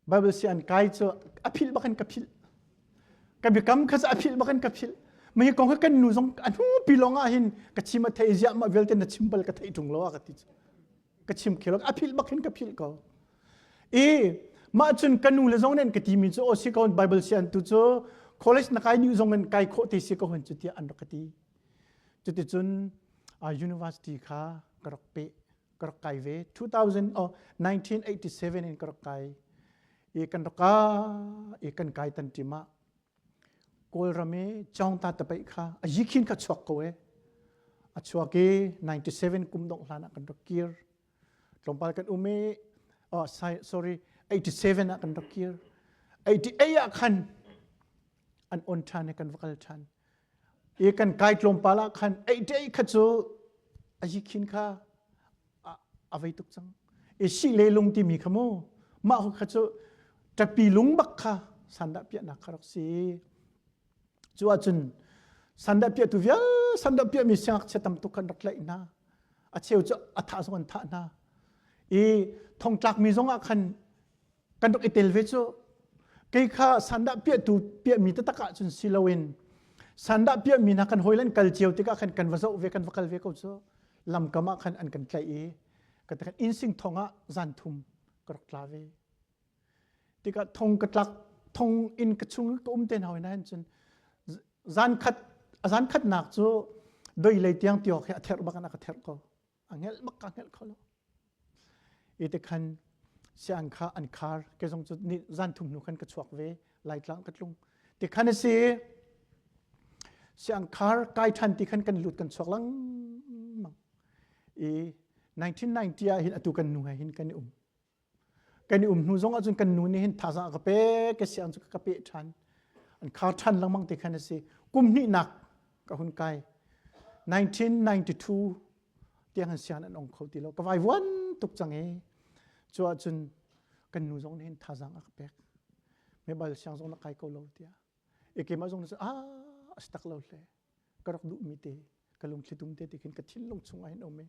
bible si an kai cho aphil bakan kaphil ka bikam khas aphil bakan kaphil mai kong ka kan nu zong an hu pilonga hin ka chima thai zia ma velte na chimbal ka thai tung lo ka ti ka chim khelo aphil bakan kaphil ko e ma chun kanu le zong nen ka ti mi cho o si ko bible si an tu cho college na kai new zong en kai kho te si ko hun chu ti an ka ti chu ti chun a university kha karok pe karok kai ve 2000 or 1987 in karok kai e kan roka e kan kai tan tima kol rame chong ta ta pai kha a yikhin ka chok ko e a chwa ke 97 kum dong hlana kan rokir lompal kan ume oh sorry 87 a kan rokir 88 a khan an on than kan vakal than e kan kai lompala khan 88 kha chu a yikhin kha a vai tuk chang e si le lung ti mi khamo ma ho kha chu tapi lung bak kha sanda pia na kharok si chua chun sanda pia tu vial sanda pia mi sak chetam tu kan raklai na a cheu chu a tha zon tha na e thong tlak mi zonga khan kan dok itel ve chu kai kha sanda pia tu pia mi ta taka chun silawin sanda pia mi na kan hoilan kal cheu tika khan kan wazo ve kan vakal ve ko chu lam kama khan an kan tlai e ka ta insing thonga zan thum karok tlawe tika thong katlak thong in kachung ko ten hawi na chun zan khat nak chu doi le tiang tio kha ther bakana ka ther ko angel mak ka ngel kholo ite khan sian kha an khar ke jong chu ni zan thum nu khan ka chuak ve lai tlang katlung ti khan se sian khar kai than ti khan kan lut kan chuak lang mang e 1990 a hin atu kan nu hin kan kan nu zong ajun kan nu ni hin thaza ka pe ke sian chu ka pe than an khar than lang mang ti khan se kum ni nak ka hun kai 1992 tiang han sian an ong khau ti lo ka vai wan tuk chang e chu chun kan nu zong ni hin thaza ka pe me bal siang zong na kai ko lo tia e ke ma zong na astak lo le karok du mi te kalung thlitum te ti khin ka thil long chunga hin ome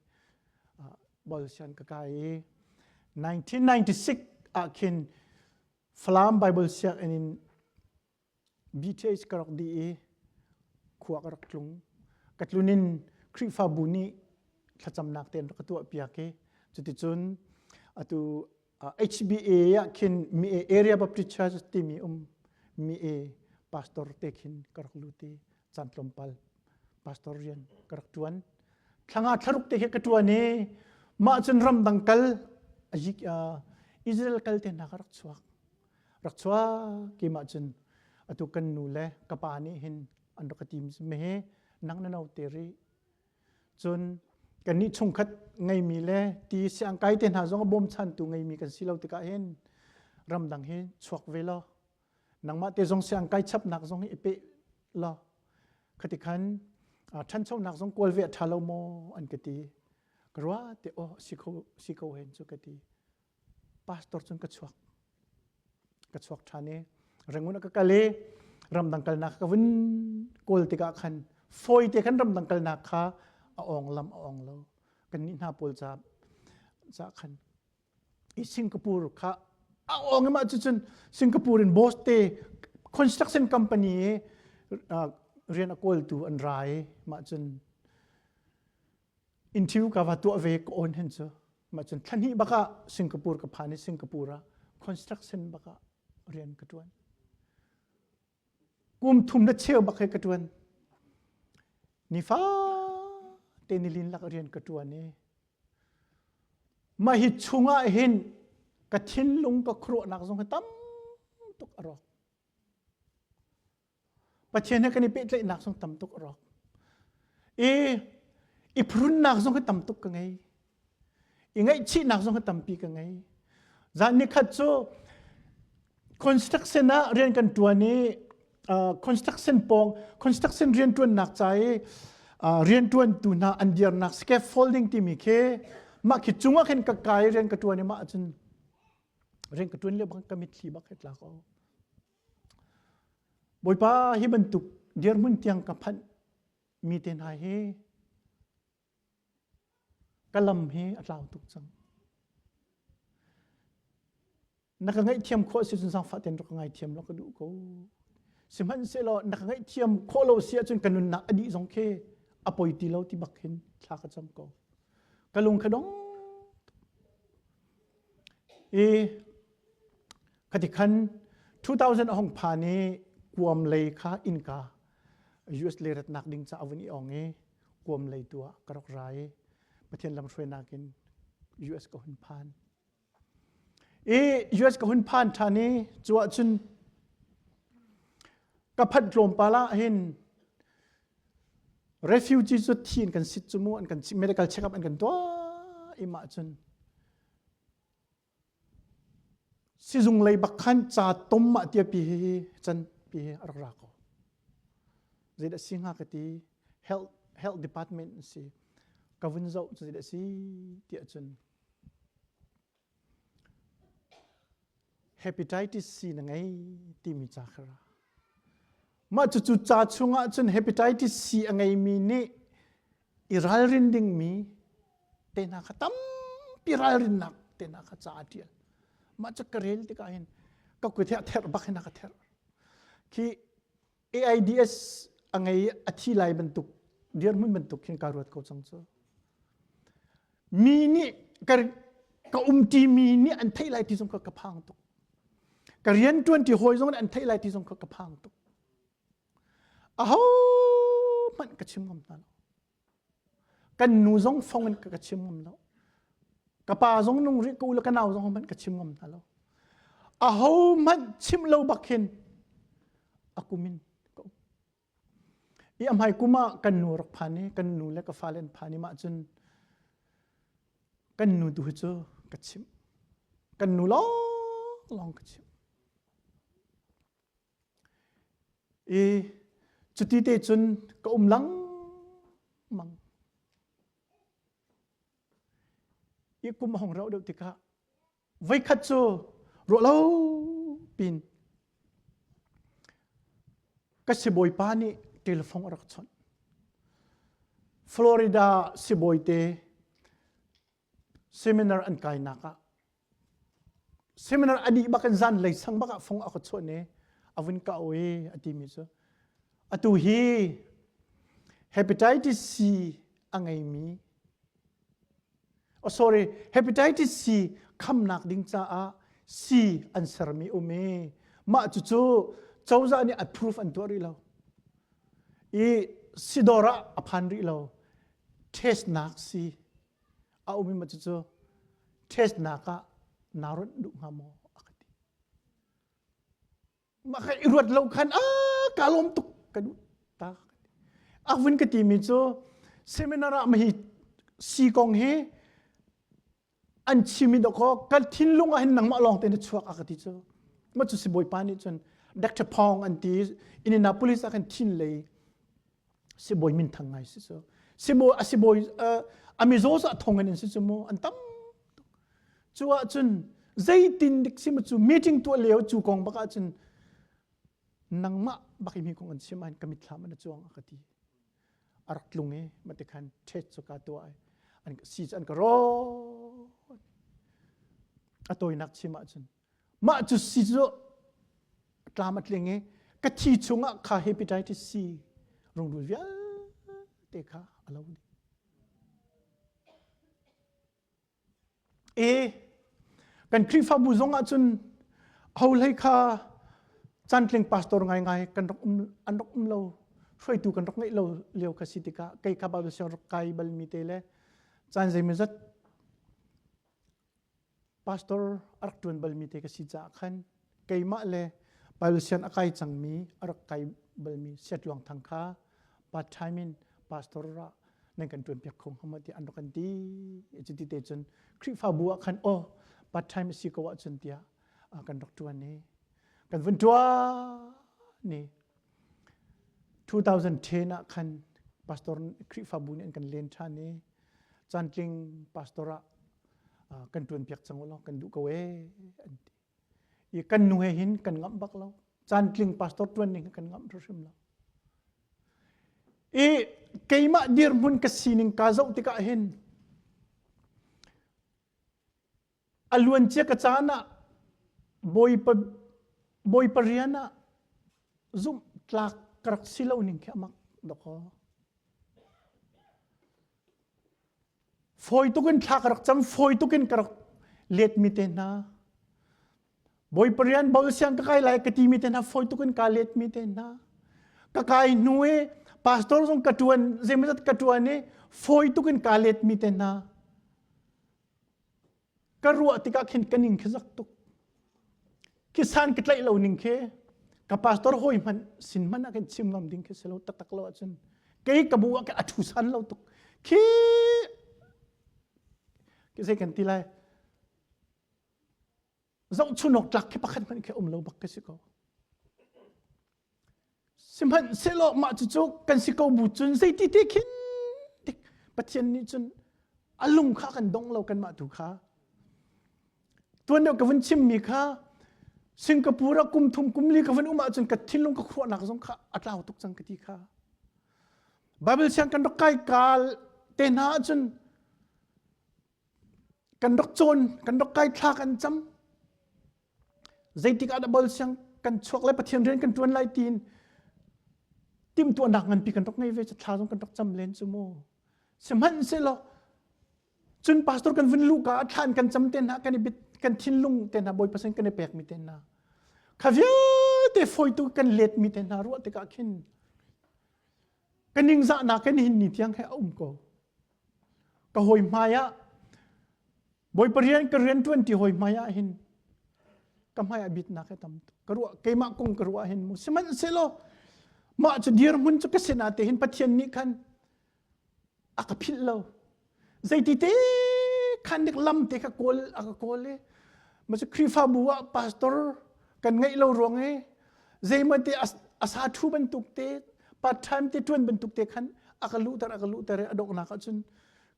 bal sian ka kai 1996 akin Flam Bible siak in BTH karok di khuwa karok tlung katlunin krifa buni thacham nak ten katua piake chuti chun atu HBA yakin mi area baptist church timi mi pastor tekin karok luti chantlompal pastor rian karok tuan thanga tharuk te katuane ma chun ram dangkal ajik Israel kalte nakarak chua ki ma chun atu kan nu le kapani hin ando ka team me he nang na nau teri chun kan ni chungkhat ngai mi le ti siang kai ten ha zong bom chan tu ngai mi kan silau tika hen ram dang he chuak velo nang ma te zong siang kai chap nak zong ipe lo khatikhan ท่านเจ้านักสงกวลเวททาโลโมอันกตีกรัวเตโอสิเขาเห็นจุกตีพาสตอร์จนกระชวกท่านนี้เรื่องนั้นก็กะเลรำดังกัลนักก็วินกวลติกาขันฟอยเตขันรำดังกัลนักข้าอ่องลำอ่องเรากันนินาปูลจับขันอีสิงคโปร์ข้าอ่องมาจนสิงคโปร์อินบอสเต้ construction company เรียนกวลตัวอันไรมาจนอินทิวกับว่าตัวเวกโอนเห็นจ้ะมาจนท่านนี้บักสิงคโปร์กับพาณิชย์สิงคโปร์ construction บักเรียนกระตวนกุมทุ่มนัดเชี่ยวบักให้กระตวนนิฟ้าเตนิลินลักเรียนกระตวนนี้มาหิดชุงะเห็นกระทินลุงกระครัวนักสงฆ์ตั้มตุกอรอกประเทศนี้กันนี่เป็นเลยนักสงฆ์ตั้มตุกอรอกอีพรุ่นนักสงฆ์ตั้มตุกกันไงอีไงชีนักสงฆ์ตั้มปีกันไงจานนี้ขัดโซ่ construction นะเรียนกันตัวนี้construction ปอง construction เรียนตัวหนักใจเรียนตัวตัวน่าอันเดียร์นัก scaffolding ที่มีแค่มาคิดจุงว่าเห็นกระกายเรียนกันตัวนี้มาจนเรียนกันตัวนี้บางกมิตรีบักเห็ดลากเอาบ่อยป้าให้บรรทุกเดียร์มุนเตียงกับพันมีเต็นหายเฮกะลำเฮอัตลาวตุกจังนักไงเทียมโคสิจนสังฟัดเต็นรักไงเทียมเราก็ดูเขาสิมันเสลอนักไงเทียมโคเราเสียจนกันนุนนักอดีตสงเคอปอยตีเราที่บักเห็นชากจังก็กะลงขดงขติคัน2000ห้องพานีกวมเลยค่ะอินกา US เลรัตนักดิ่งจะเอาวันนี้องเกวมเลยตัวกระรอกไรประเทศลำช่วยนักิน US ก็หุ่นพานUS ก็หุ่นพานท่านี้จวดจนกับพัดลมปาละเห็น refugee จุดที่กันสิจมูกกัน medical check up กันตัวมาจนสิจุงเลยบักขันจ่าต้มมาเตียปีจันปีรักรักก็จะได้สิงหากตี health department สิกวินเจ้าจะได้สิเตียจน hepatitis C นั่งไงที่มีจ่าครามาจุดจ่าช่วงจน hepatitis C อังไงมีนี่อิรัลรินดิ้งมีเตนักตั้มปีรัลรินนักเตนักจ่าเดียมาจากกระเรลที่ก็เห็นก็คุยเถอะเถอะบักเห็นนักเถอะที่ AIDS อังไงอธิไลบรรทุกเดียร์มันบรรทุกเห็นการวัดเขาจังเจ้ามีนี่ก็ตีมีนี่อันไทยไลที่สมกับกระพังตุกกระเรียนตัวที่หอยสมกับอันไทยไลที่สมกับกระพังตุกมันกระชิมงมนั่นกันนูซงฟงมันกระชิมงมแล้วกระปาซงนุ่งริกูแล้วกันเอาซงมันกระชิมงมนั่นแล้วมันชิมเราบักเห็นกูมินอีอัมไฮกูมากันนูรักพานีกันนูเล็กกับฟ้าเล่นพานีมาจนกันนูดูเจอกระชิมกันนูลองกระชิมจุดที่เตจนก็ลังมังอีกุมของเราเดี๋ยวติกะไว้ขัดโจรัวเล่าปีนก็สิบอยปานี่เทเลโฟนรักชนฟลอริดาสิบอยเตเซมินาร์อันไกนักะเซมินาร์อดีบักันจันเลยสังบักฟงอักชนเนี่ยอวินกาโอเออดีมิโซอตุฮี hepatitis C อังไงมีsorry hepatitis C คำนักดิ้งจ้า C อันสรมีโอเมมาจู่ๆเจ้าจะนี่ approve อันตัวรีเราสิดอระอภันรีเรา test นัก C เอามีมาจู่ๆ test นักนารดดุงามอคติมาใครรวดเราคันกาลมตุกกระดุตาวินกติมิโซเซมินาร์มาฮิซีกองเฮอันชิมิดก็กัดทิ้งลุงเห็นหนังมาลองเต็นชัวกติโซมาจุดสิบอยปานิจนด็อกเตอร์พองอันที่อินนาโพลิสกันทิ้งเลย สิบอยมินทางไงสิโซสิบอยอเมโซสะทงกันสิโซโมอันตั้มจัวจนใจตินดิกสิมจูมีติ้งตัวเลี้ยวจูกองบักจนนังมะบักมีกองอันสิมันกมิดลามันจวงอกติอารักลุงเอมันติคันเทศสุกาตัวอันซีอันกรออตัวนักสิมาจนมาจุสิโซตามัดเลงเอกะทีชุงะคาเฮปิไทติสซีรงดูวิเตคะอะไรวะกันคริฟ้าบุษงอาจุนเอาเลยค่ะจันทร์เลี้ยงพาสตอร์ไงกันรักอันรักเราช่วยดูกันรักไงเราเลี้ยวกับสิติกาใครขับบัลเซียนรักใครบัลมีเตเลยจันทร์ใจมันจัดพาสตอร์รักตัวนบัลมีเตกับสิจ่าขันใครมาเลยบัลเซียนใครจังมีรักใครบัลมีเสียดหลวงทางข้าปัจจัยมินพาสตอร์ระในการตัวนเปียกคงเขามาที่อันรักกันดีจุดที่เตจนคริฟ้าบัวขันโอปัจจัยมิสิกว่าจนเดียกันรักตัวนี้กันวันตัวนี่2010นะคันพาสตอร์คริฟ้าบุญอันกันเลี้ยงชานี้จันทร์จิงพาสตอร์กันตัวนเปียกจังวะกันดูกเวอีกันนุ่งหินกันงับบักเราจันทร์จิงพาสตอร์ตัวนนี้กันงับรู้สึมเราเกี่ยมาดีร์มุนกสินิงกาเจ้าติกาเห็นอลวนเจกจานะบอยปริยนะซุ่มตลากกรักสิลาอุนิงแค่มักดอกฟอยตุกินตลากกรักจำฟอยตุกินกรักเล็ดมิเตนะบอยปริยันบอลเสียงกะไกไลกะตีมิเตนะฟอยตุกินกาเล็ดมิเตนะกะไกนัวพาสตอร์ส่งกระตวนเจมิจัดกระตวนนี่ฟอยตุกินกาเล็ดมิเตนะกรัวติกาขินกันนิงขจักตุกคิสานกิตไลเหล่านิงเคกับพาสตอร์หอยมันสินมันนักชิมลำดิ่งเคสเราตักเราจนเกี่ยกับบัวกับอัฐุสันเราตุกคิเสกันทีไรเราชุนกจักคิปะขันมันแค่เราบักกสิกาสิมันเสลอมาจุกกันสิกาบุจุนใจที่เด็กขินเด็กปัจจัยนี้จนอารมณ์ข้ากันดงเรากันมาถูกข้าตัวเดียวกับวันชิมมีข้าสิงคโปร์กุมทุมกุมลีกับวันอุมาจนกัดทิ้งลงกับขวดหนักสงข้าอัตลาตุกจังกติข้าบาเบิลเชียงกันดอกไก่กาลเตน่าจนกันดอกโจนกันดอกไก่ทากันจำใจติกาดับเบิลเชียงกันชกและปะเทียนเรียนกันตัวไล่ตีนติมตัวหนักเงินปีกันดอกไงเวจะทาสงกันดอกจำเลนซูโม่สมันเสลอจนพาสตอร์กันวันลูกาทานกันจำเตน่ากันบิดกันทิ้งลุงเตน่าบอยเปอร์เซ็นต์กันในแปลกมิเตน่าข้าเวียเตฟอยตุกันเล็ดมิเตน่ารัวติกาขินกันยิงจะนักกันหินนิดยังแค่อุ้มก็หอยมายะบอยเปรียนกระเรียนทวนที่หอยมายะหินก็มายะบิดนักแค่ทำกระรัวเกยมากงกระรัวหินมุสมันเสลอมาจะเดียร์มุนจะกษณะเตหินปัจเจนี้กันอักพิลเราใจที่เตขันเด็กลำเตะกโกลอักโกลเลยมันจะครีฟ้าบัวพาสตอร์กันไงเรารวงไงใจมันเตะอาสาทูบรรทุกเตะปัจจัยเตะทวนบรรทุกเตะขันอักลุตระอดอกนักจน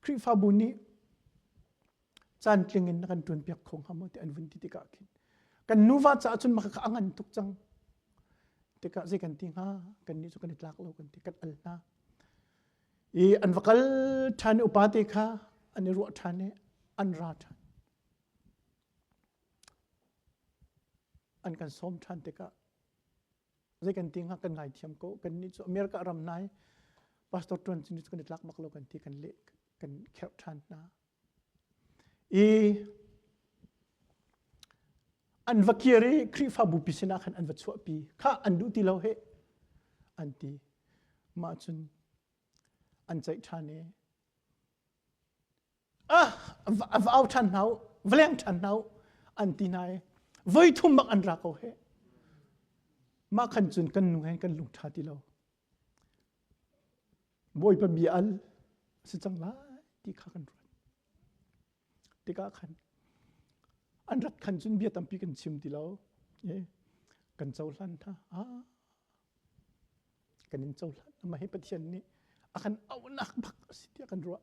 ครีฟ้าบุญนี้จานเลียงเงินกันทวนเปียกของเขาหมดแต่อันวันที่ติกาขินกันนูว่าจะจนมาขะอังันทุกจังติกาใจกันทิ้งฮะกันนี้จะกันติดลักเรากันติกัดอัลนาอันวักลทานอุปาติค่ะอันนี้รัวทานเนี่ยอันราทานอันกันส้มทานติกาใจกันทิ้งฮะกันไงเทียมโกกันนี้จะอเมริการำนายพาสตอร์ทวนนี้จะกันติดลักมักเรากันที่กันเละกันแคบทานนะอันวักเกียร์ครีฟ้าบุพิษนักอันวัดสวบปีข้าอันดูที่เราเหอันที่มาจนอันใจทานเนี่ยเอาทานเอาเวลงทานเอาอันที่นายไว้ทุ่มบักอันรักเอาเหมาขันจนกันนุ่งให้กันลุงทาที่เราบ่อยปะบีอัลสิจังไรที่ข้ากันรัดที่ข้าขันอันรัดขันจนเบียตัมปีกันชิมที่เรากันเจ้าลันท่ากัน กันนินโจลมาให้ปะเทียนนี้akanเอาหนักบักสิที่akanรัว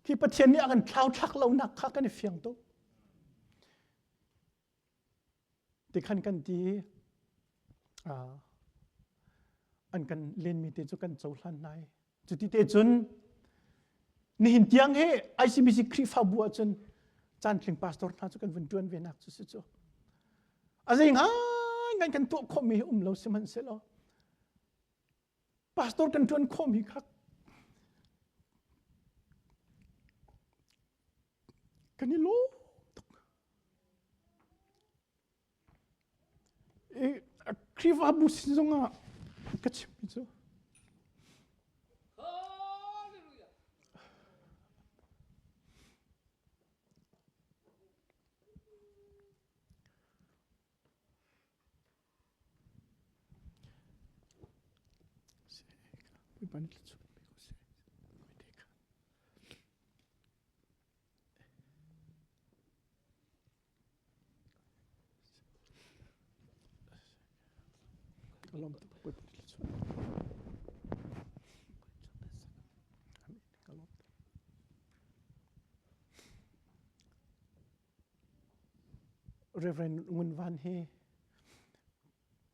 ที่ปะเทียนนี้akanคลาวทักเราหนักข้ากันในเฟียงโตที่ขันกันที่อันกันเล่นมีเตจุกันโจลันในจุดที่เตจุนนี่หินเตียงเฮ ICBC ครีฟ้าบัวจนจานถึงพาสตอร์น่าจุกันวันจวนเวนักสุดๆอะไรอย่างงั้นกันตัวคอมีเราสิมันเสร็จแล้วพาสตอร์กันจวนคอมีครับกันนี่รู้ครีฟ้าบุษจงอ่ะก็ชิมิจูBan litsu because medeka kalom tu put litsu amin kalom Reverend Ngun Van He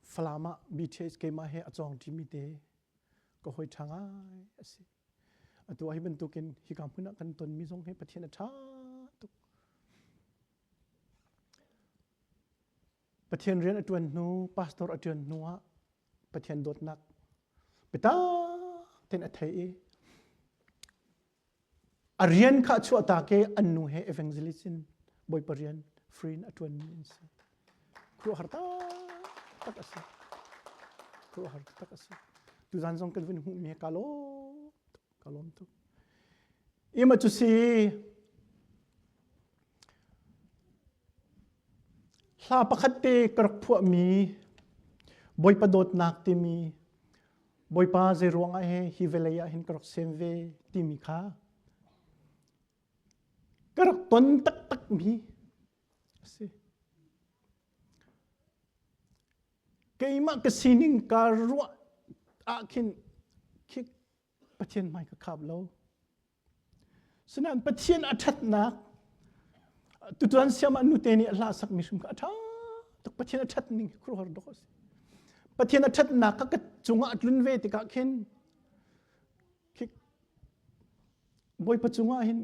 Flama BTS ke ma he achong timiteก็หอยทางไอ้สิตัวให้บรรทุกินฮิกามพุนักกันตนมีทรงให้ประเทศชาตุประเทศเรียนอจวนนูพาสตอร์อจวนนัวประเทศโดดนักไปตาเต็นอัฐยอเรียนข้าชัวตาเกอันนูเฮเอเวนเจลิสินบอยปเรียนฟรีนอจวนนินสิครูหาร์ตาตักสิครูหาร์ตตักสิtu zan zong kan vin hu mi kalom tu ima tu si hla pakhat te karak phua mi boy pa dot nak ti mi boy pa ze ruang a he hi velaya hin karak semve ti mi kha karak ton tak mi si keima ka sining ka ruwa akin kik patien mai ka khab lo sunan patien athat na tuan siam anu te ni la sak mi sum ka tha tak patien athat ni khru har dos patien athat na ka chunga atlun ve ti ka khen kik boy pa chunga hin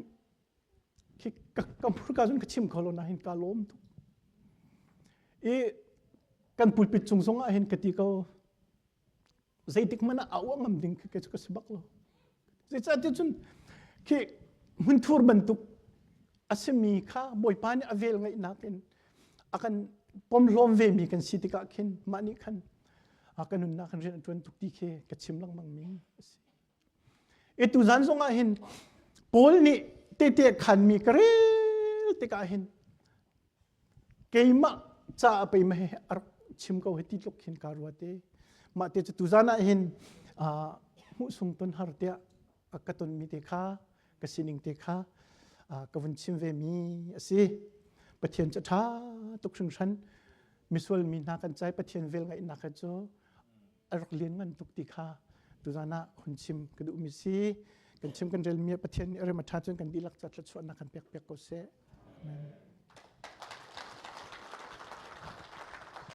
kik ka kampur ka jun ka chim kholo na hin ka lom tu e kan pulpit chungsonga hin ka ti ko zaitik mana awang am ding ke chu ka sibak lo zai ti chun ki mun thur bantuk asemi kha boy pani avel ngai nakin akan pom lom ve mi kan sitika khin mani khan akan nun na kan ren tun tuk ti khe ka chimlang mang mi e tu zan zonga hin pol ni te khan mi karel te ka hin keima cha pe ma he ar chim ko heti lok khin karwate ma te tu zana hin mu sung ton har te akaton mi te kha ka sining te kha ka vun chim ve mi asi pathian cha tha tuk sung san miswal mi na kan chai pathian vel ngai na kha cho arok lien ngan tuk ti kha tu zana khun chim ka du mi si kan chim kan rel mi pathian ere ma tha chun kan dilak chat la chwa na kan pek ko se amen